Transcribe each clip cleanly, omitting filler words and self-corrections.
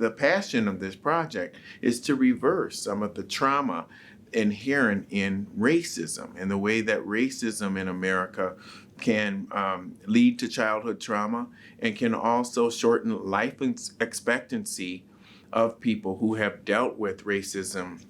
the passion of this project is to reverse some of the trauma inherent in racism and the way that racism in America can lead to childhood trauma and can also shorten life expectancy of people who have dealt with racism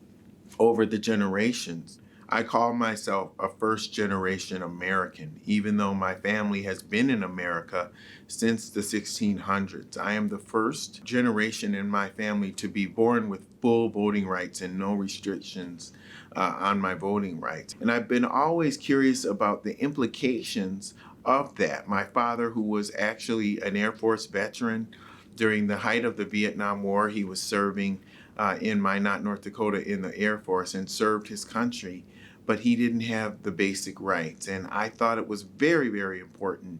over the generations. I call myself a first generation American, even though my family has been in America since the 1600s. I am the first generation in my family to be born with full voting rights and no restrictions on my voting rights. And I've been always curious about the implications of that. My father, who was actually an Air Force veteran during the height of the Vietnam War, he was serving in Minot, North Dakota in the Air Force and served his country, but he didn't have the basic rights. And I thought it was very, very important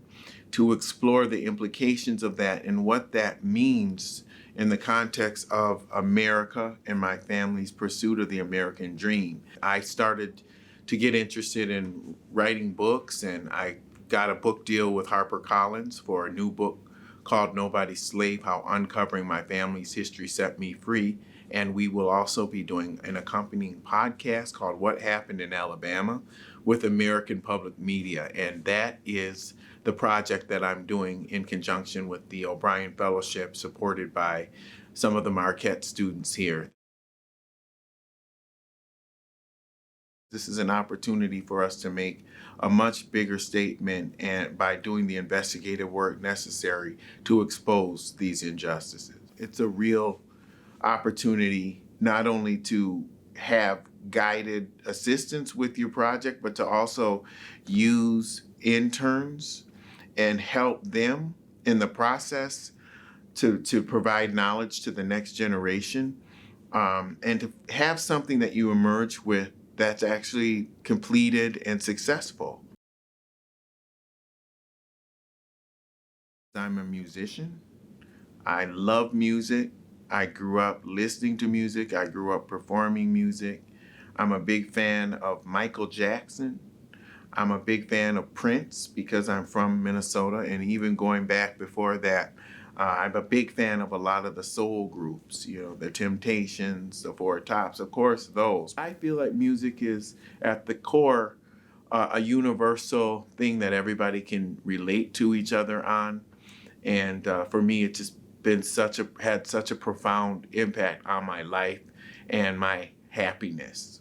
to explore the implications of that and what that means in the context of America and my family's pursuit of the American dream. I started to get interested in writing books, and I got a book deal with HarperCollins for a new book called Nobody's Slave: How Uncovering My Family's History Set Me Free. And we will also be doing an accompanying podcast called What Happened in Alabama with American Public Media. And that is the project that I'm doing in conjunction with the O'Brien Fellowship, supported by some of the Marquette students here. This is an opportunity for us to make a much bigger statement, and by doing the investigative work necessary to expose these injustices. It's a real opportunity not only to have guided assistance with your project, but to also use interns and help them in the process to provide knowledge to the next generation, and to have something that you emerge with that's actually completed and successful. I'm a musician. I love music. I grew up listening to music. I grew up performing music. I'm a big fan of Michael Jackson. I'm a big fan of Prince because I'm from Minnesota, and even going back before that, I'm a big fan of a lot of the soul groups, the Temptations, the Four Tops, of course, those. I feel like music is at the core a universal thing that everybody can relate to each other on. And for me, it just had such a profound impact on my life and my happiness.